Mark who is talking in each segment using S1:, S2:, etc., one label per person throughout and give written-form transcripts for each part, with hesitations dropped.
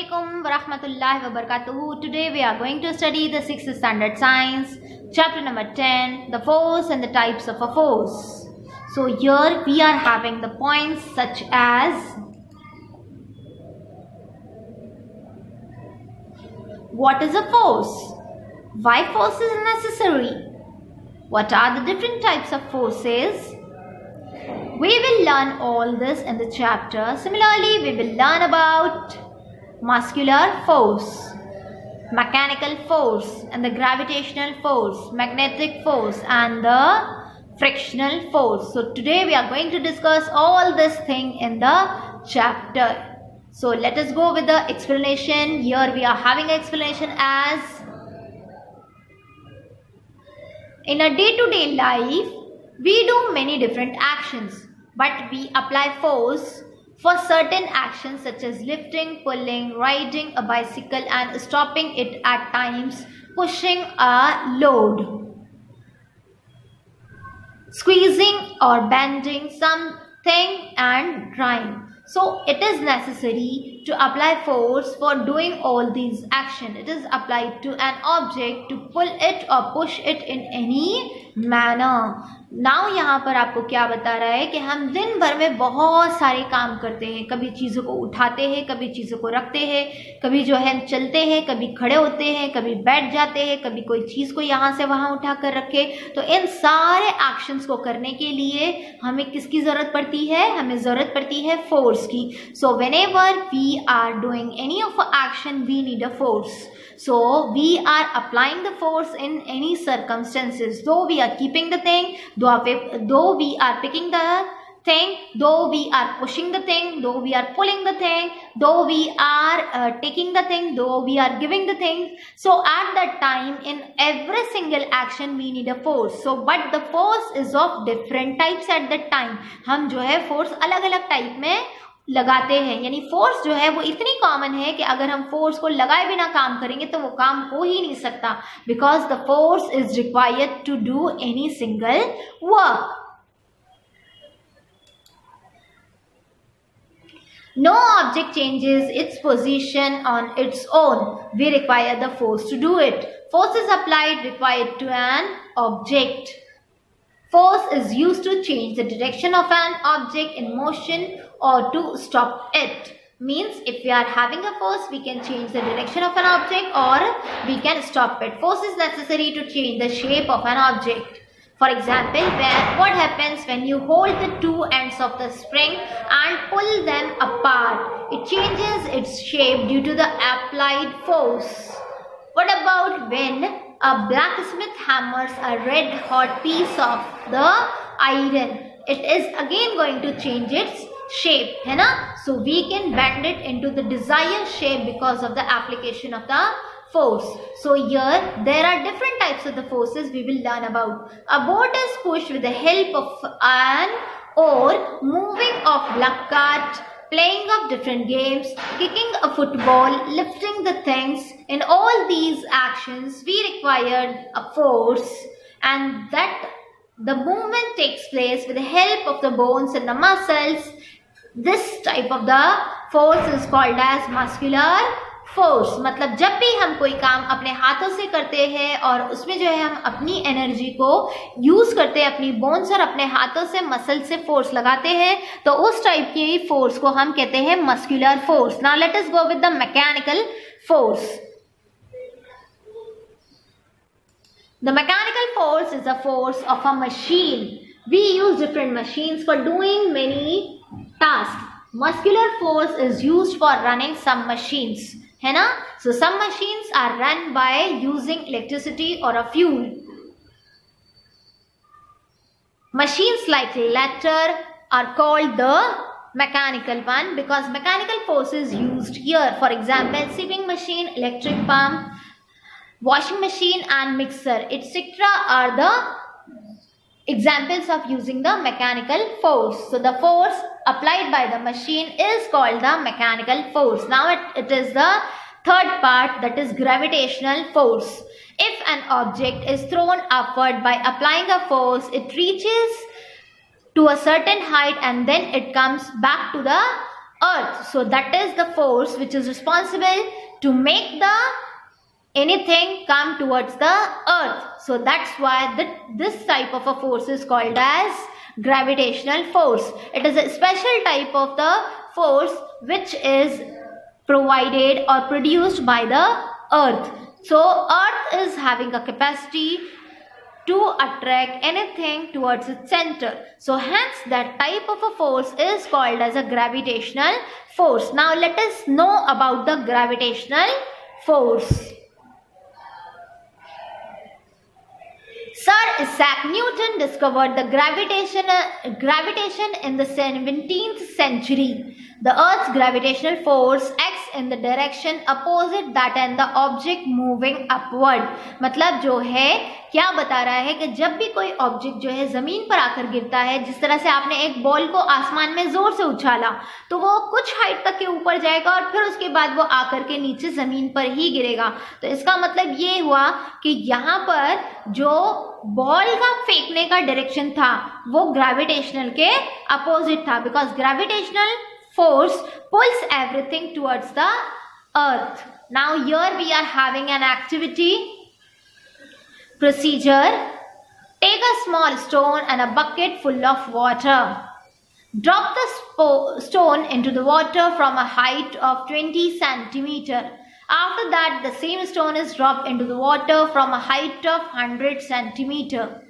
S1: Assalamualaikum warahmatullahi wabarakatuh. Today we are going to study the 6th standard science, chapter number 10, the force and the types of a force. So here we are having the points such as what is a force? Why force is necessary? What are the different types of forces? We will learn all this in the chapter. Similarly, we will learn about muscular force, mechanical force, and the gravitational force, magnetic force, and the frictional force. So today we are going to discuss all this thing in the chapter. So let us go with the explanation. Here we are having an explanation as in a day-to-day life, we do many different actions, but we apply force for certain actions such as lifting, pulling, riding a bicycle and stopping it at times, pushing a load, squeezing or bending something and drying. So it is necessary to apply force for doing all these actions. It is applied to an object to pull it or push it in any manner. Now यहाँ पर आपको क्या बता रहा है कि हम दिन भर में बहुत सारे काम करते हैं. कभी चीज़ों को उठाते हैं, कभी चीज़ों को रखते हैं, कभी जो है चलते हैं, कभी खड़े होते हैं, कभी बैठ जाते हैं, कभी कोई चीज़ को यहाँ से वहाँ उठा कर रखे. तो इन सारे एक्शंस को करने के लिए हमें किसकी ज़रूरत पड़ती है? हमें ज़रूरत पड़ती है फोर्स की. So whenever we are doing any of a action we need a force. So we are applying the force in any circumstances. Though we are keeping the thing, though we are picking the thing, though we are pushing the thing, though we are pulling the thing, though we are taking the thing, though we are giving the thing. So at that time, in every single action, we need a force. So but the force is of different types at that time. हम जो है force अलग-अलग type में लगाते हैं. यानी force जो है वो इतनी कॉमन है कि अगर हम फोर्स को लगाए बिना काम करेंगे तो वो काम हो ही नहीं सकता. Because the force is required to do any single work. No object changes its position on its own. We require the force to do it. Force is applied required to an object. Force is used to change the direction of an object in motion or to stop it. Means if we are having a force, we can change the direction of an object or we can stop it. Force is necessary to change the shape of an object. For example, what happens when you hold the two ends of the spring and pull them apart? It changes its shape due to the applied force. What about when a blacksmith hammers a red hot piece of the iron? It is again going to change its shape, है ना? So we can bend it into the desired shape because of the application of the force. So here there are different types of the forces we will learn about. A boat is pushed with the help of an oar, moving of block cart, playing of different games, kicking a football, lifting the things. In all these actions, we require a force, and that the movement takes place with the help of the bones and the muscles. This type of the force is called as muscular force. मतलब जब भी हम कोई काम अपने हाथों से करते हैं और उसमें जो है हम अपनी एनर्जी को यूज करते हैं, अपनी बोन्स और अपने हाथों से मसल से फोर्स लगाते हैं, तो उस टाइप की फोर्स को हम कहते हैं muscular force. Now let us go with the mechanical force. The mechanical force is a force of a machine. We use different machines for doing many tasks. Muscular force is used for running some machines. है ना? So some machines are run by using electricity or a fuel. Machines like lather are called the mechanical one because mechanical force is used here. For example, sewing machine, electric pump, washing machine and mixer, etc. are the examples of using the mechanical force. So the force applied by the machine is called the mechanical force. Now it is the third part, that is gravitational force. If an object is thrown upward by applying a force, it reaches to a certain height and then it comes back to the earth. So that is the force which is responsible to make the anything come towards the earth. So that's why this type of a force is called as gravitational force. It is a special type of the force which is provided or produced by the earth. So earth is having a capacity to attract anything towards its center. So hence that type of a force is called as a gravitational force. Now let us know about the gravitational force. Sir Isaac Newton discovered the gravitation in the 17th century. The Earth's gravitational force acts in the direction opposite that and the object moving upward. मतलब जो है क्या बता रहा है कि जब भी कोई ऑब्जेक्ट जो है जमीन पर आकर गिरता है, जिस तरह से आपने एक बॉल को आसमान में जोर से उछाला तो वो कुछ हाइट तक के ऊपर जाएगा और फिर उसके बाद वो आकर के नीचे जमीन पर ही गिरेगा. तो इसका मतलब ये हुआ कि यहाँ पर जो बॉल का फेंकने का डायरेक्शन था वो ग्रेविटेशनल के अपोजिट था, because gravitational force pulls everything towards the earth. Now here we are having an activity procedure. Take a small stone and a bucket full of water. Drop the stone into the water from a height of 20 centimeter. After that, the same stone is dropped into the water from a height of 100 centimeter.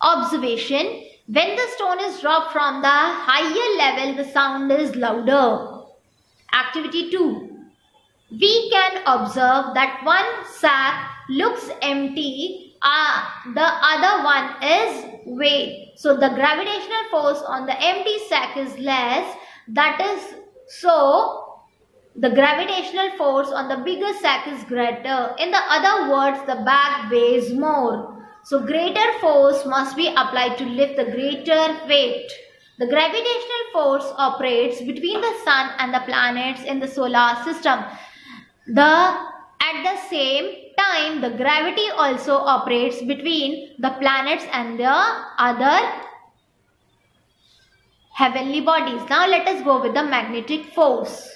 S1: Observation. When the stone is dropped from the higher level, the sound is louder. Activity 2. We can observe that one sack looks empty, the other one is weight. So the gravitational force on the empty sack is less. That is so the gravitational force on the bigger sack is greater. In the other words, the bag weighs more. So greater force must be applied to lift the greater weight. The gravitational force operates between the sun and the planets in the solar system. At the same time, the gravity also operates between the planets and the other heavenly bodies. Now let us go with the magnetic force.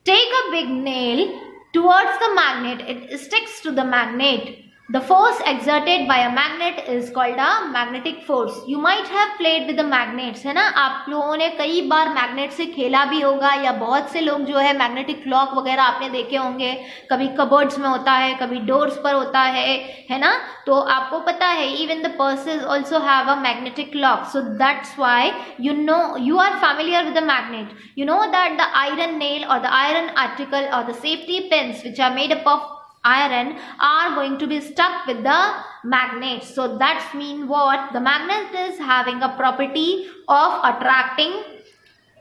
S1: Take a big nail towards the magnet. It sticks to the magnet. The force exerted by a magnet is called a magnetic force. You might have played with the magnets, है ना. आप लोगों ने कई bar magnet से खेला भी होगा, या बहुत से लोग जो है मैग्नेटिक क्लॉक वगैरह आपने देखे होंगे. कभी कबर्ड्स में होता है, कभी डोर्स पर होता है ना. तो आपको पता है even the purses also have a magnetic clock. So that's why you are familiar with the magnet. You know that the iron nail or the iron article or the safety pins which are made up of iron are going to be stuck with the magnet. So that's mean what? The magnet is having a property of attracting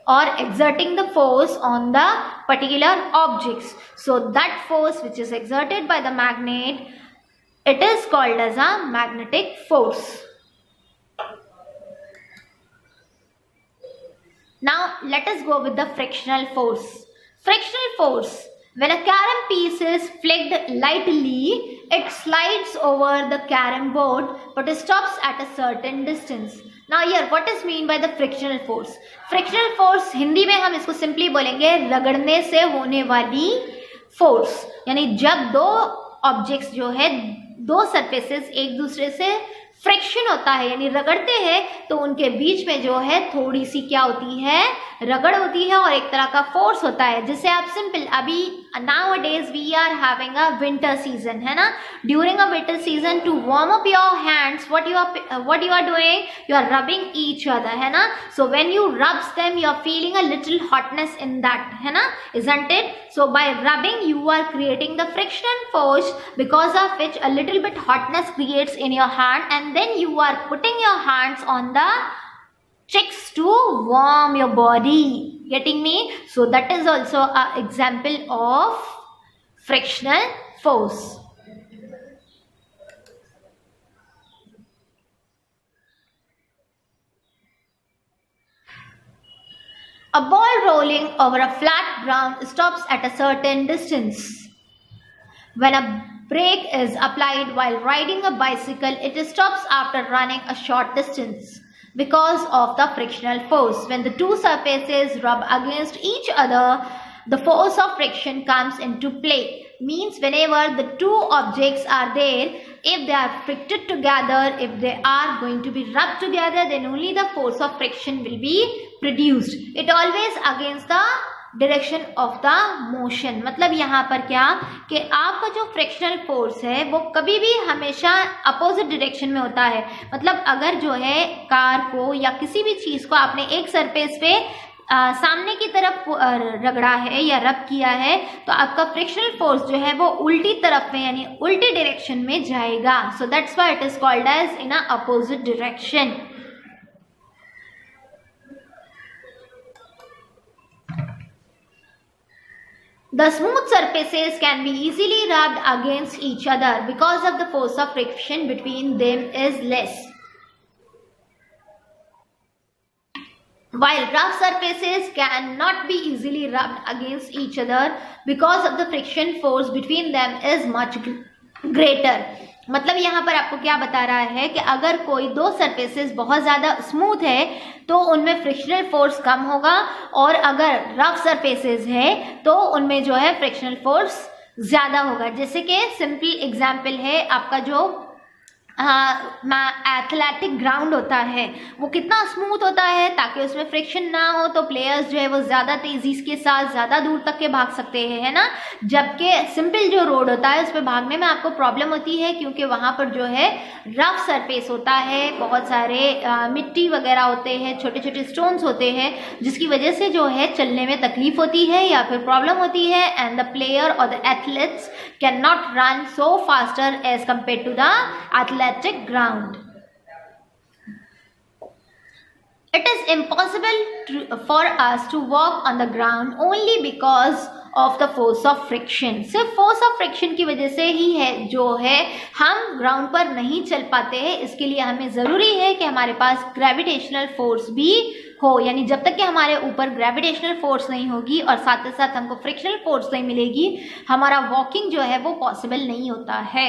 S1: or exerting the force on the particular objects. So that force which is exerted by the magnet, it is called as a magnetic force. Now let us go with the frictional force. Frictional force. When a carom piece is flicked lightly, it slides over the carom board but stops at a certain distance. Now here what is mean by the frictional force? Frictional force Hindi में हम इसको simply बोलेंगे रगड़ने से होने वाली force. यानी जब दो objects जो है, दो surfaces एक दूसरे से फ्रिक्शन होता है यानी रगड़ते हैं, तो उनके बीच में जो है थोड़ी सी क्या होती है, रगड़ होती है और एक तरह का फोर्स होता है. जिससे आप सिंपल अभी nowadays we are having a winter season, है ना. During a winter season, to warm up your hands, what you are doing, you are rubbing each other, है ना. So when you rubs them, you are feeling a little hotness in that, है ना, isn't it? So by rubbing you are creating the friction force, because of which a little bit hotness creates in your hand, and then you are putting your hands on the cheeks to warm your body. Getting me? So that is also an example of frictional force. A ball rolling over a flat ground stops at a certain distance. When a brake is applied while riding a bicycle, it stops after running a short distance. because of the frictional force. When the two surfaces rub against each other, the force of friction comes into play. Means whenever the two objects are there, if they are fricted together, if they are going to be rubbed together, then only the force of friction will be produced. It always against the direction of the motion. मतलब यहाँ पर क्या कि आपका जो frictional force है वो कभी भी हमेशा अपोजिट डायरेक्शन में होता है. मतलब अगर जो है कार को या किसी भी चीज को आपने एक सरफेस पे सामने की तरफ रगड़ा है या रब किया है, तो आपका फ्रिक्शनल फोर्स जो है वो उल्टी तरफ में यानी उल्टी डायरेक्शन में जाएगा. So that's why it is called as in a opposite direction. The smooth surfaces can be easily rubbed against each other because of the force of friction between them is less. While rough surfaces cannot be easily rubbed against each other because of the friction force between them is much greater. मतलब यहाँ पर आपको क्या बता रहा है कि अगर कोई दो सरफेसेस बहुत ज़्यादा स्मूथ है तो उनमें फ्रिक्शनल फोर्स कम होगा, और अगर रफ सरफेसेस है तो उनमें जो है फ्रिक्शनल फोर्स ज़्यादा होगा. जैसे कि सिंपल एग्जांपल है आपका जो एथलेटिक ग्राउंड होता है वो कितना स्मूथ होता है ताकि उसमें फ्रिक्शन ना हो, तो प्लेयर्स जो है वो ज़्यादा तेज़ी के साथ ज़्यादा दूर तक के भाग सकते हैं, है ना. जबकि सिंपल जो रोड होता है उस पर भागने में आपको प्रॉब्लम होती है क्योंकि वहाँ पर जो है रफ सरफेस होता है, बहुत सारे मिट्टी वगैरह होते हैं, छोटे छोटे स्टोन्स होते हैं, जिसकी वजह से जो है चलने में तकलीफ होती है या फिर प्रॉब्लम होती है. एंड द प्लेयर और the athletes can not run so faster as compare to the athletic ground. It is impossible for us to walk on the ground only because of the force of friction. सिर्फ force of friction की वजह से ही है जो है हम ground पर नहीं चल पाते हैं. इसके लिए हमें ज़रूरी है कि हमारे पास ग्रेविटेशनल फोर्स भी हो, यानी जब तक कि हमारे ऊपर ग्रेविटेशनल फोर्स नहीं होगी और साथ ही साथ हमको फ्रिक्शनल फोर्स नहीं मिलेगी, हमारा वॉकिंग जो है वो पॉसिबल नहीं होता है.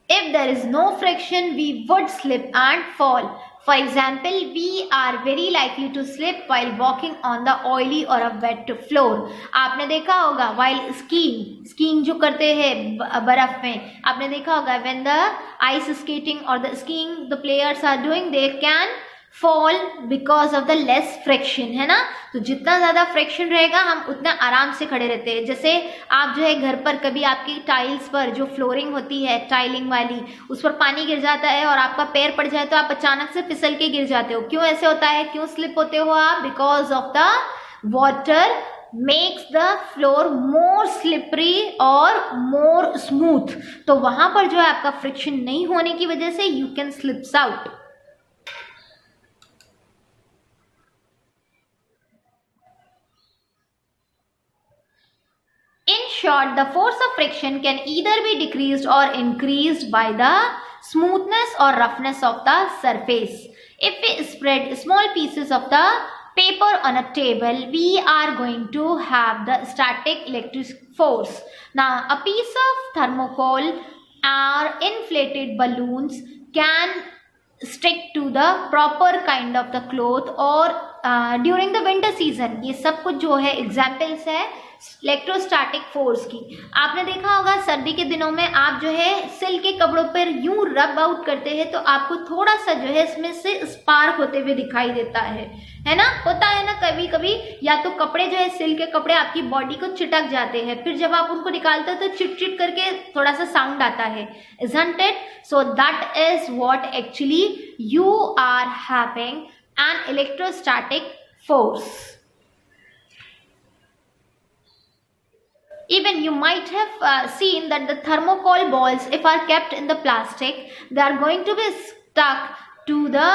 S1: If there is no friction, we would slip and fall. For example, we are very likely to slip while walking on the oily or a wet floor. आपने देखा होगा while skiing जो करते हैं बर्फ में, आपने देखा होगा when the ice skating or the skiing the players are doing, they can fall because of the less friction, है ना. तो जितना ज़्यादा फ्रिक्शन रहेगा हम उतना आराम से खड़े रहते हैं. जैसे आप जो है घर पर कभी आपकी टाइल्स पर जो फ्लोरिंग होती है टाइलिंग वाली, उस पर पानी गिर जाता है और आपका पैर पड़ जाए तो आप अचानक से फिसल के गिर जाते हो. क्यों ऐसे होता है, क्यों स्लिप होते हो आप? Because of the water makes the floor more slippery और more smooth. तो वहां पर जो है आपका फ्रिक्शन नहीं होने की वजह से you can slips out. In short, the force of friction can either be decreased or increased by the smoothness or roughness of the surface. If we spread small pieces of the paper on a table, we are going to have the static electric force. Now, a piece of thermocol or inflated balloons can stick to the proper kind of the cloth or during the winter season. ये सब कुछ जो है examples है electrostatic force की. आपने देखा होगा सर्दी के दिनों में आप जो है सिल्क के कपड़ों पर यूं रब आउट करते हैं तो आपको थोड़ा सा जो है इसमें से स्पार्क होते हुए दिखाई देता है ना. होता है ना कभी कभी, या तो कपड़े जो है सिल्क के कपड़े आपकी बॉडी को चिटक जाते हैं, फिर जब आप उनको निकालते हो तो चिट चिट करके थोड़ा सा साउंड आता है, isn't it? So that is what actually you are having an electrostatic force. Even you might have seen that the thermocol balls, if are kept in the plastic, they are going to be stuck to the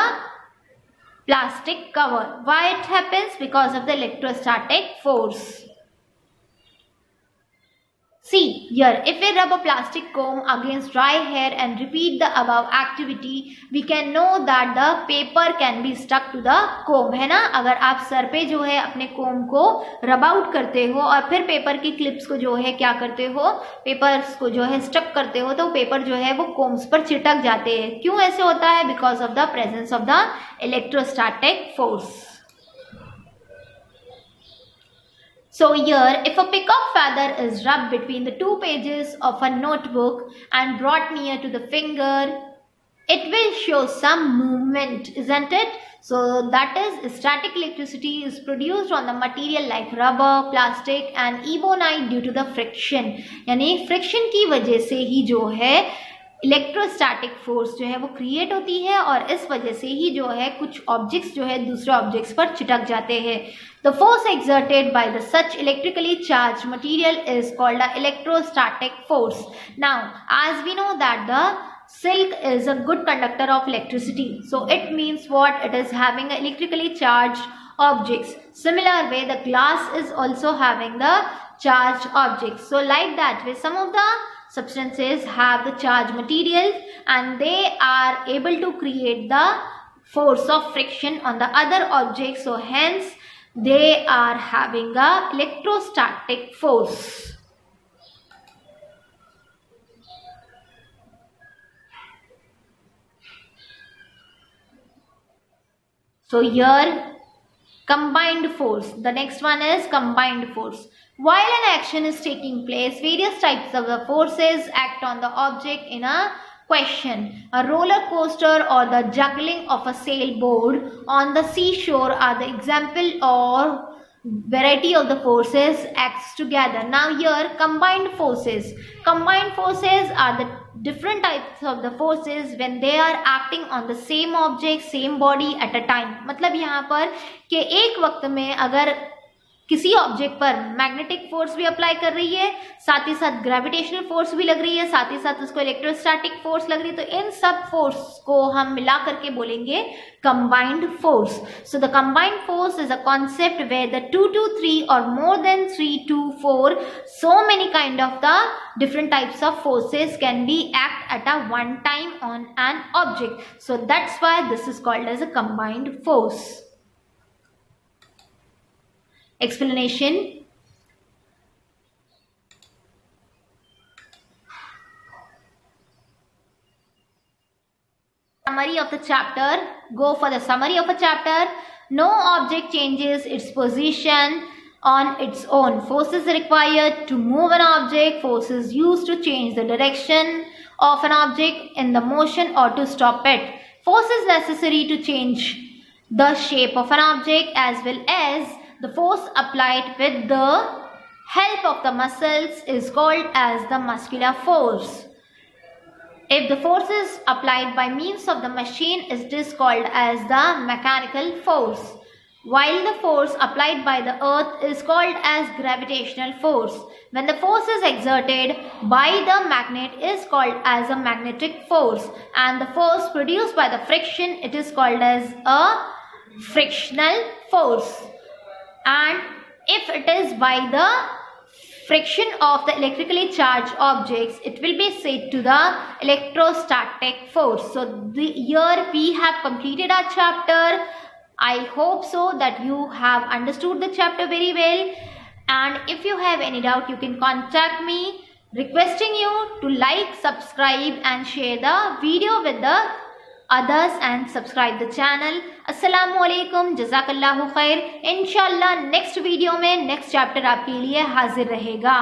S1: plastic cover. Why it happens? Because of the electrostatic force. See here, if we rub a plastic comb against dry hair and repeat the above activity, we can know that the paper can be stuck to the comb, है ना. अगर आप sir पे जो है अपने comb को rub out करते हो और फिर पेपर की क्लिप्स को जो है क्या करते हो, पेपर्स को जो है स्टक करते हो, तो पेपर जो है वो कोम्स पर चिटक जाते हैं. क्यों ऐसे होता है? Because of the presence of the electrostatic force. So here, if a peacock feather is rubbed between the two pages of a notebook and brought near to the finger, it will show some movement, isn't it? So that is, static electricity is produced on the material like rubber, plastic and ebonite due to the friction. यानी friction की वजह से ही जो है electrostatic force जो है वो create होती है और इस वजह से ही जो है कुछ ऑब्जेक्ट्स जो है दूसरे ऑब्जेक्ट्स पर चिटक जाते हैं. The force exerted by the such electrically charged material is called the electrostatic force. Now, as we know that the silk is a good conductor of electricity, so it means what? It is having electrically charged objects. Similar way, the glass is also having the charged objects. So like that way, some of the substances have the charged material and they are able to create the force of friction on the other objects. So hence they are having a electrostatic force. So here combined force. The next one is combined force. While an action is taking place, various types of the forces act on the object in a question. A roller coaster or the juggling of a sailboat on the seashore are the example or variety of the forces acts together. Now here combined forces. Combined forces are the different types of the forces when they are acting on the same object, same body at a time. मतलब यहाँ पर कि एक वक्त में अगर किसी object पर मैग्नेटिक फोर्स भी अप्लाई कर रही है, साथ ही साथ ग्रेविटेशनल फोर्स भी लग रही है, साथ ही साथ उसको इलेक्ट्रोस्टैटिक फोर्स लग रही है, तो इन सब फोर्स को हम मिला करके बोलेंगे combined force. So the combined force is a concept where the 2 to 3 or more than 3 to 4 so many kind of the different types of forces can be act at a one time on an object. So that's why this is called as a combined force. Explanation. Summary of the chapter. Go for the summary of a chapter. No object changes its position on its own. Force is required to move an object. Force is used to change the direction of an object in the motion or to stop it. Force is necessary to change the shape of an object as well as the force applied with the help of the muscles is called as the muscular force. If the force is applied by means of the machine, it is called as the mechanical force. While the force applied by the earth is called as gravitational force. When the force is exerted by the magnet is called as a magnetic force. And the force produced by the friction, it is called as a frictional force. And if it is by the friction of the electrically charged objects, it will be said to the electrostatic force. So here we have completed our chapter. I hope so that you have understood the chapter very well. And if you have any doubt, you can contact me, requesting you to like, subscribe and share the video with the others and subscribe the channel. अस्सलामु अलैकुम, जज़ाकल्लाहु खैर. इंशाल्लाह next video में next chapter आपके लिए हाजिर रहेगा.